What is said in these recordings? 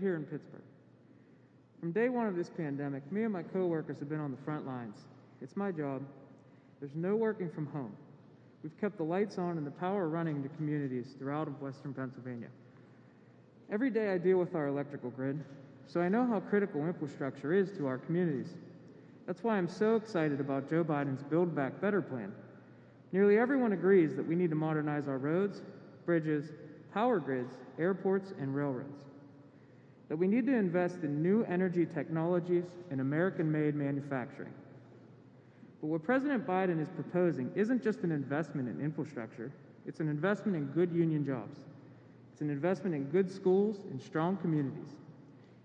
here in Pittsburgh. From day one of this pandemic, me and my coworkers have been on the front lines. It's my job. There's no working from home. We've kept the lights on and the power running to communities throughout Western Pennsylvania. Every day I deal with our electrical grid, so I know how critical infrastructure is to our communities. That's why I'm so excited about Joe Biden's Build Back Better plan. Nearly everyone agrees that we need to modernize our roads, bridges, power grids, airports, and railroads. That we need to invest in new energy technologies and American-made manufacturing. But what President Biden is proposing isn't just an investment in infrastructure, it's an investment in good union jobs. It's an investment in good schools and strong communities.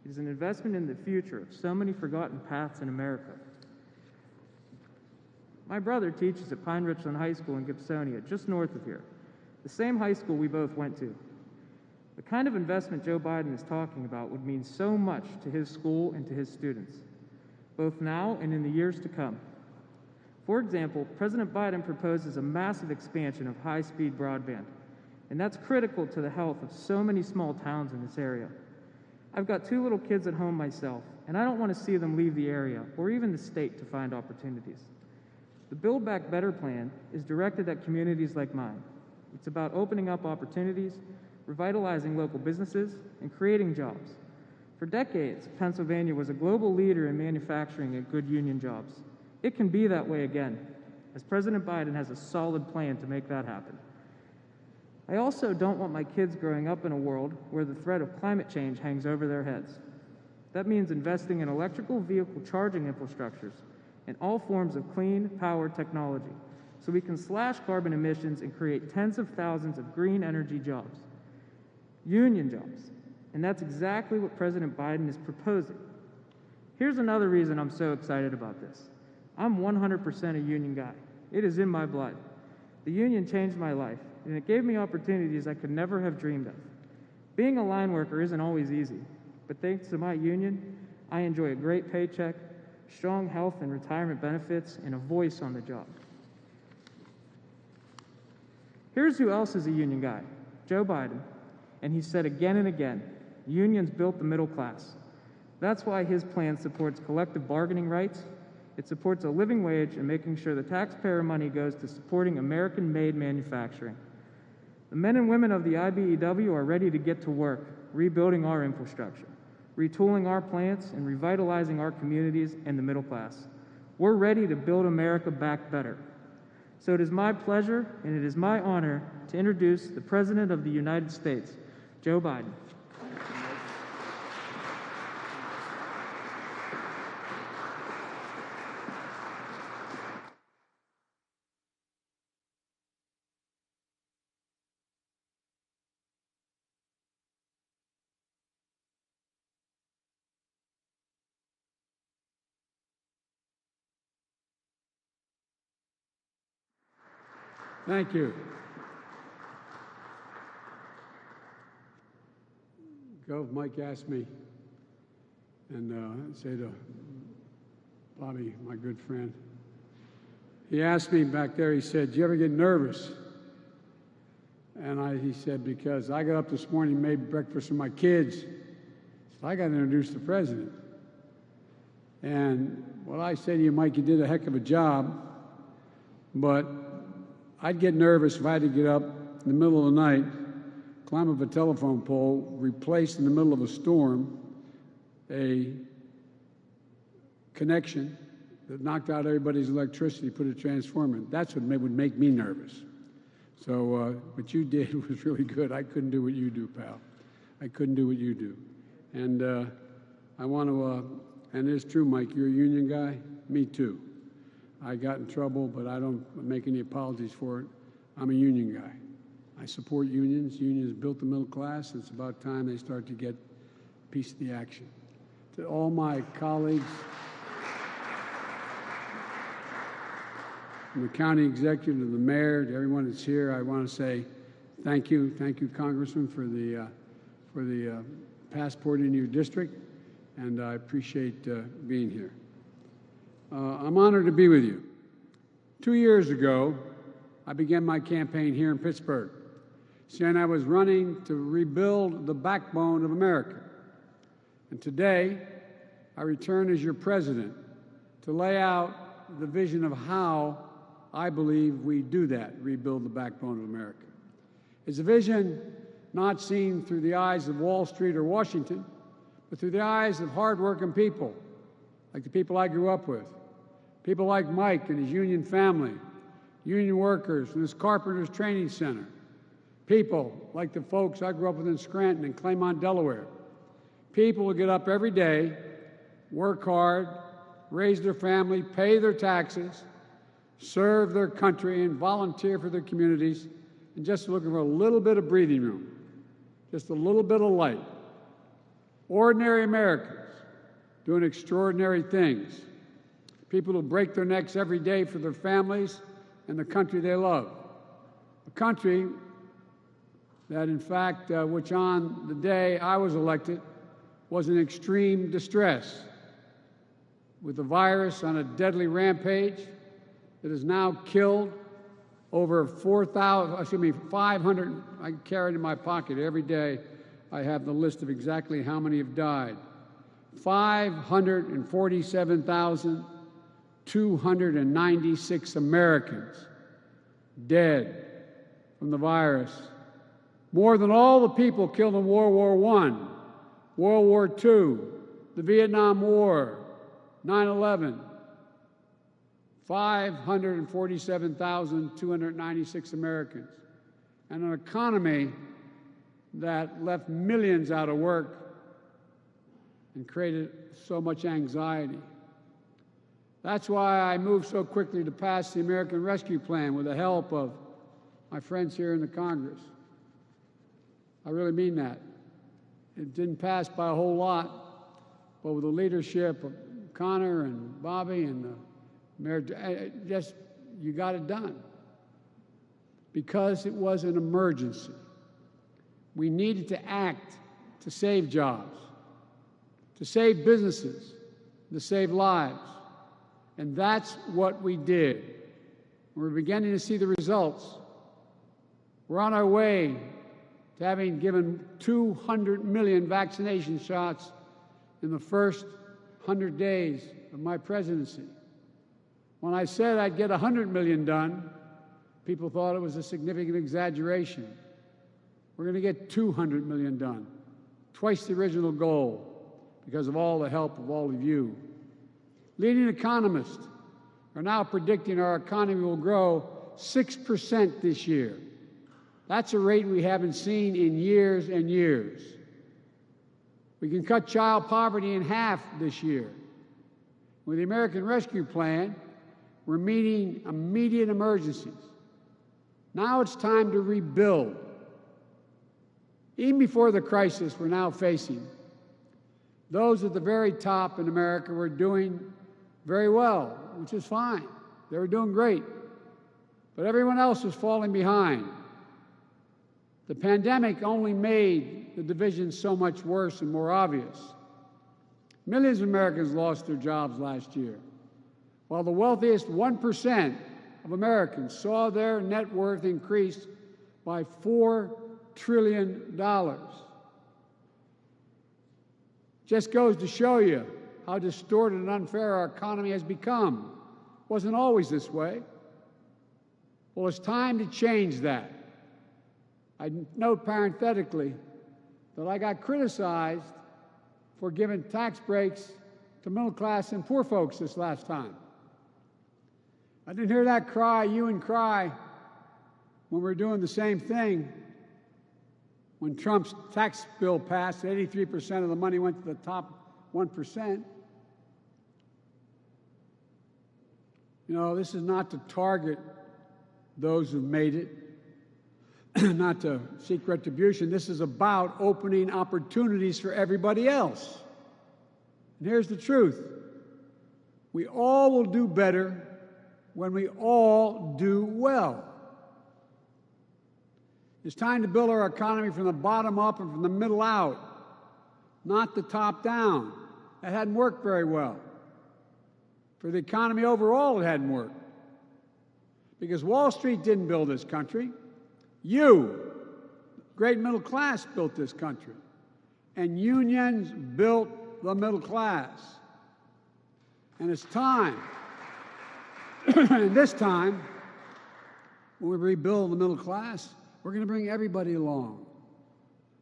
It is an investment in the future of so many forgotten paths in America. My brother teaches at Pine Richland High School in Gibsonia, just north of here, the same high school we both went to. The kind of investment Joe Biden is talking about would mean so much to his school and to his students, both now and in the years to come. For example, President Biden proposes a massive expansion of high-speed broadband, and that's critical to the health of so many small towns in this area. I've got 2 little kids at home myself, and I don't want to see them leave the area or even the state to find opportunities. The Build Back Better plan is directed at communities like mine. It's about opening up opportunities, revitalizing local businesses, and creating jobs. For decades, Pennsylvania was a global leader in manufacturing and good union jobs. It can be that way again, as President Biden has a solid plan to make that happen. I also don't want my kids growing up in a world where the threat of climate change hangs over their heads. That means investing in electrical vehicle charging infrastructures and all forms of clean power technology so we can slash carbon emissions and create tens of thousands of green energy jobs. Union jobs. And that's exactly what President Biden is proposing. Here's another reason I'm so excited about this. I'm 100% a union guy. It is in my blood. The union changed my life, and it gave me opportunities I could never have dreamed of. Being a line worker isn't always easy, but thanks to my union, I enjoy a great paycheck, strong health and retirement benefits, and a voice on the job. Here's who else is a union guy, Joe Biden. And he said again and again, unions built the middle class. That's why his plan supports collective bargaining rights. It supports a living wage and making sure the taxpayer money goes to supporting American-made manufacturing. The men and women of the IBEW are ready to get to work, rebuilding our infrastructure, retooling our plants, and revitalizing our communities and the middle class. We're ready to build America back better. So it is my pleasure and it is my honor to introduce the President of the United States, Joe Biden. Thank you. Gov, Mike asked me, and say to Bobby, my good friend, he asked me back there, he said, do you ever get nervous? And he said, because I got up this morning, made breakfast for my kids, so I got to introduce the president. And what I say to you, Mike, you did a heck of a job, but I'd get nervous if I had to get up in the middle of the night, climb up a telephone pole, replace in the middle of a storm a connection that knocked out everybody's electricity, put a transformer in. That's what would make me nervous. So what you did was really good. I couldn't do what you do, pal. I couldn't do what you do. And I want to, and it's true, Mike, you're a union guy. Me too. I got in trouble, but I don't make any apologies for it. I'm a union guy. I support unions. Unions built the middle class. It's about time they start to get a piece of the action. To all my colleagues, from the county executive to the mayor, to everyone that's here, I want to say thank you. Thank you, Congressman, for the passport in your district, and I appreciate being here. I'm honored to be with you. 2 years ago, I began my campaign here in Pittsburgh, saying I was running to rebuild the backbone of America. And today, I return as your president to lay out the vision of how I believe we do that, rebuild the backbone of America. It's a vision not seen through the eyes of Wall Street or Washington, but through the eyes of hardworking people, like the people I grew up with, people like Mike and his union family, union workers from this Carpenters Training Center, people like the folks I grew up with in Scranton and Claymont, Delaware, people who get up every day, work hard, raise their family, pay their taxes, serve their country, and volunteer for their communities, and just looking for a little bit of breathing room, just a little bit of light. Ordinary Americans doing extraordinary things. People who break their necks every day for their families and the country they love. A country that, in fact, which on the day I was elected was in extreme distress, with the virus on a deadly rampage that has now killed over 500, I carry it in my pocket every day. I have the list of exactly how many have died. 547,296 Americans dead from the virus. More than all the people killed in World War I, World War II, the Vietnam War, 9/11. 547,296 Americans. And an economy that left millions out of work and created so much anxiety. That's why I moved so quickly to pass the American Rescue Plan with the help of my friends here in the Congress. I really mean that. It didn't pass by a whole lot, but with the leadership of Connor and Bobby and the Mayor, you got it done. Because it was an emergency. We needed to act to save jobs, to save businesses, to save lives. And that's what we did. We're beginning to see the results. We're on our way to having given 200 million vaccination shots in the first 100 days of my presidency. When I said I'd get 100 million done, people thought it was a significant exaggeration. We're going to get 200 million done, twice the original goal, because of all the help of all of you. Leading economists are now predicting our economy will grow 6% this year. That's a rate we haven't seen in years and years. We can cut child poverty in half this year. With the American Rescue Plan, we're meeting immediate emergencies. Now it's time to rebuild. Even before the crisis we're now facing, those at the very top in America were doing very well, which is fine. They were doing great. But everyone else was falling behind. The pandemic only made the division so much worse and more obvious. Millions of Americans lost their jobs last year, while the wealthiest 1% of Americans saw their net worth increase by $4 trillion. Just goes to show you how distorted and unfair our economy has become. It wasn't always this way. Well, it's time to change that. I note parenthetically that I got criticized for giving tax breaks to middle class and poor folks this last time. I didn't hear that cry, you and cry, when we were doing the same thing. When Trump's tax bill passed, 83% of the money went to the top 1%. You know, this is not to target those who've made it, not to seek retribution. This is about opening opportunities for everybody else. And here's the truth. We all will do better when we all do well. It's time to build our economy from the bottom up and from the middle out, not the top down. That hadn't worked very well. For the economy overall, it hadn't worked. Because Wall Street didn't build this country. You, great middle class, built this country. And unions built the middle class. And it's time, and this time, when we rebuild the middle class, we're going to bring everybody along.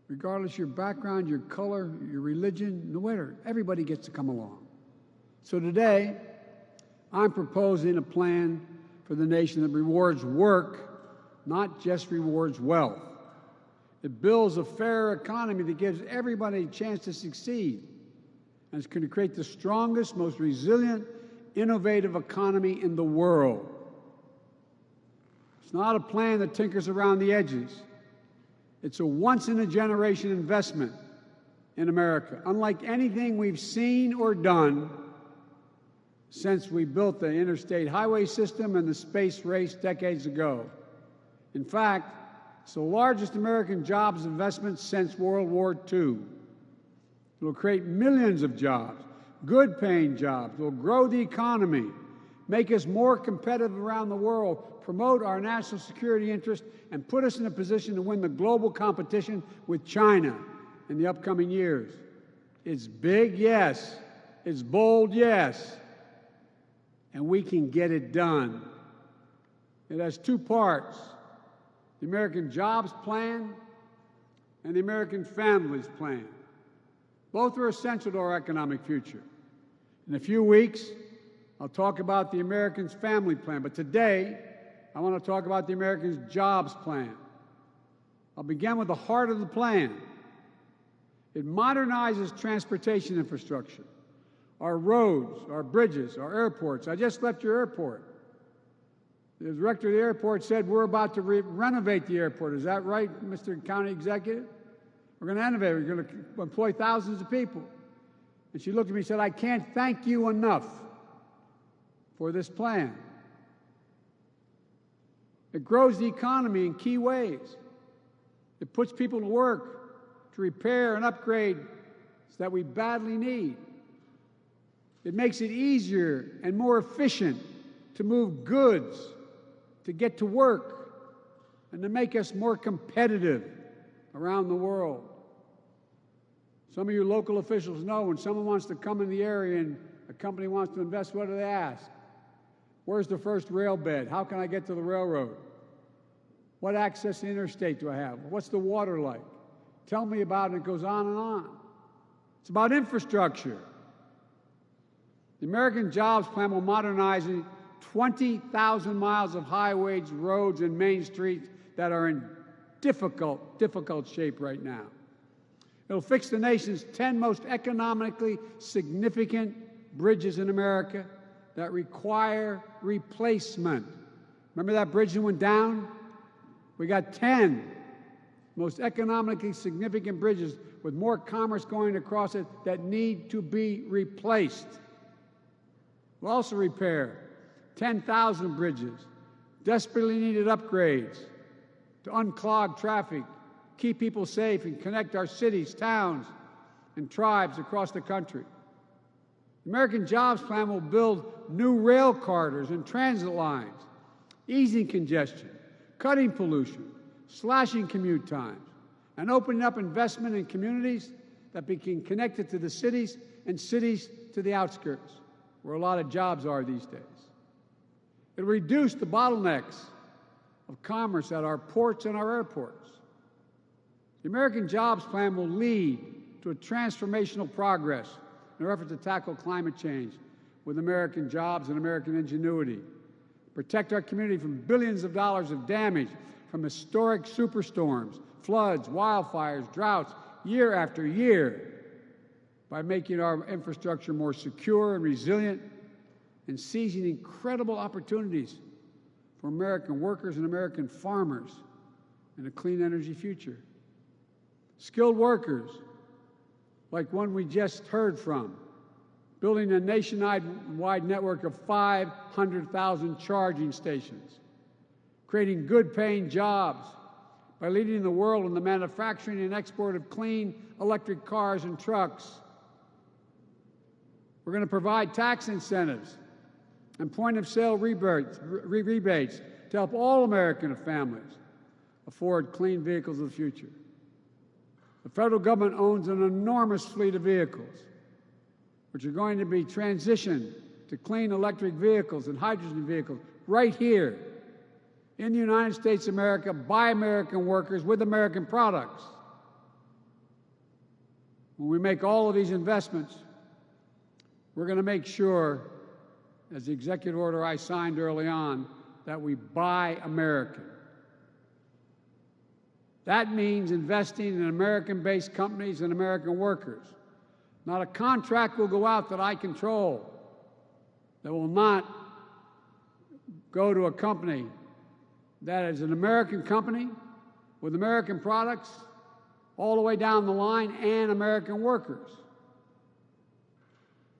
Regardless of your background, your color, your religion, no matter, everybody gets to come along. So today, I'm proposing a plan for the nation that rewards work, not just rewards wealth. It builds a fair economy that gives everybody a chance to succeed. And it's going to create the strongest, most resilient, innovative economy in the world. It's not a plan that tinkers around the edges. It's a once-in-a-generation investment in America, unlike anything we've seen or done since we built the interstate highway system and the space race decades ago. In fact, it's the largest American jobs investment since World War II. It will create millions of jobs, good-paying jobs. It will grow the economy, make us more competitive around the world, promote our national security interests, and put us in a position to win the global competition with China in the upcoming years. It's big, yes. It's bold, yes. And we can get it done. It has two parts: the American Jobs Plan and the American Families Plan. Both are essential to our economic future. In a few weeks, I'll talk about the American Family Plan, but today, I want to talk about the American Jobs Plan. I'll begin with the heart of the plan. It modernizes transportation infrastructure, our roads, our bridges, our airports. I just left your airport. The director of the airport said we're about to renovate the airport. Is that right, Mr. County Executive? We're going to innovate. We're going to employ thousands of people. And she looked at me and said, I can't thank you enough for this plan. It grows the economy in key ways. It puts people to work to repair and upgrade that we badly need. It makes it easier and more efficient to move goods, to get to work, and to make us more competitive around the world. Some of you local officials know when someone wants to come in the area and a company wants to invest, what do they ask? Where's the first rail bed? How can I get to the railroad? What access to the interstate do I have? What's the water like? Tell me about it. It goes on and on. It's about infrastructure. The American Jobs Plan will modernize 20,000 miles of highways, roads, and main streets that are in difficult shape right now. It'll fix the nation's 10 most economically significant bridges in America that require replacement. Remember that bridge that went down? We got 10 most economically significant bridges with more commerce going across it that need to be replaced. We'll also repair 10,000 bridges, desperately needed upgrades to unclog traffic, keep people safe, and connect our cities, towns, and tribes across the country. The American Jobs Plan will build new rail corridors and transit lines, easing congestion, cutting pollution, slashing commute times, and opening up investment in communities that become connected to the cities and cities to the outskirts, where a lot of jobs are these days. It'll reduce the bottlenecks of commerce at our ports and our airports. The American Jobs Plan will lead to a transformational progress in our effort to tackle climate change with American jobs and American ingenuity, protect our community from billions of dollars of damage from historic superstorms, floods, wildfires, droughts, year after year, by making our infrastructure more secure and resilient and seizing incredible opportunities for American workers and American farmers in a clean energy future. Skilled workers, like one we just heard from, building a nationwide network of 500,000 charging stations, creating good-paying jobs by leading the world in the manufacturing and export of clean electric cars and trucks. We're going to provide tax incentives and point-of-sale rebates to help all American families afford clean vehicles of the future. The federal government owns an enormous fleet of vehicles, which are going to be transitioned to clean electric vehicles and hydrogen vehicles right here in the United States of America, by American workers, with American products. When we make all of these investments, we're going to make sure, as the executive order I signed early on, that we buy American. That means investing in American-based companies and American workers. Not a contract will go out that I control that will not go to a company that is an American company with American products all the way down the line and American workers.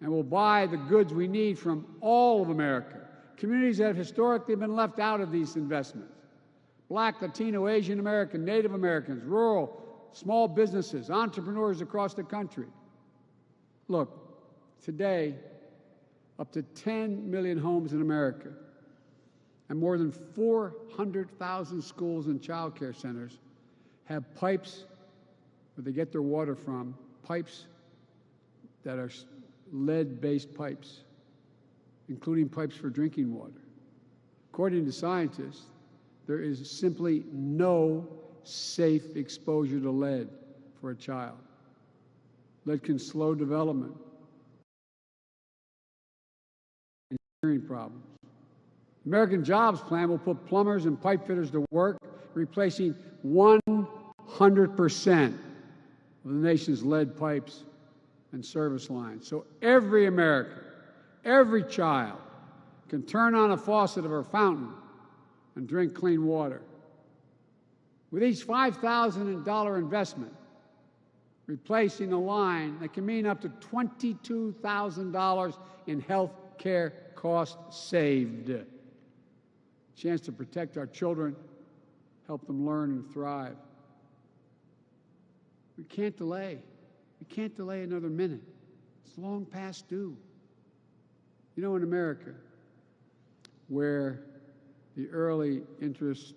And we'll buy the goods we need from all of America. Communities that have historically been left out of these investments. Black, Latino, Asian American, Native Americans, rural, small businesses, entrepreneurs across the country. Look, today, up to 10 million homes in America and more than 400,000 schools and child care centers have pipes where they get their water from, pipes that are lead-based pipes, including pipes for drinking water. According to scientists, there is simply no safe exposure to lead for a child. Lead can slow development and hearing problems. The American Jobs Plan will put plumbers and pipe fitters to work, replacing 100% of the nation's lead pipes and service lines. So every American, every child can turn on a faucet of a fountain and drink clean water. With each $5,000 investment, replacing a line that can mean up to $22,000 in health care costs saved. Chance to protect our children, help them learn and thrive. We can't delay. We can't delay another minute. It's long past due. You know, in America, where the early interest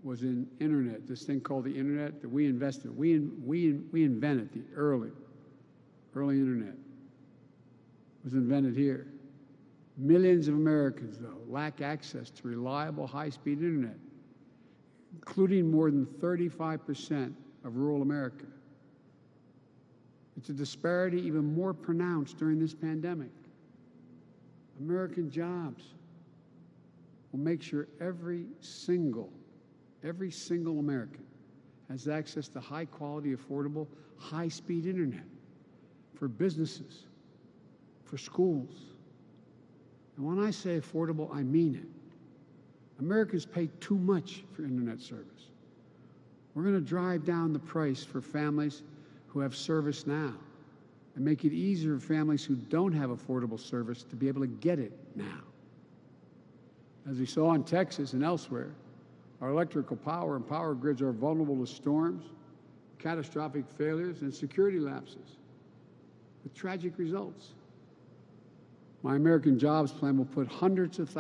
was in internet, this thing called the internet that we invested. We invented the early internet. It was invented here. Millions of Americans, though, lack access to reliable high-speed internet, including more than 35% of rural America. It's a disparity even more pronounced during this pandemic. American Jobs will make sure every single American has access to high-quality, affordable, high-speed internet for businesses, for schools. And when I say affordable, I mean it. Americans pay too much for internet service. We're going to drive down the price for families who have service now and make it easier for families who don't have affordable service to be able to get it now. As we saw in Texas and elsewhere, our electrical power and power grids are vulnerable to storms, catastrophic failures, and security lapses, with tragic results. My American Jobs Plan will put hundreds of thousands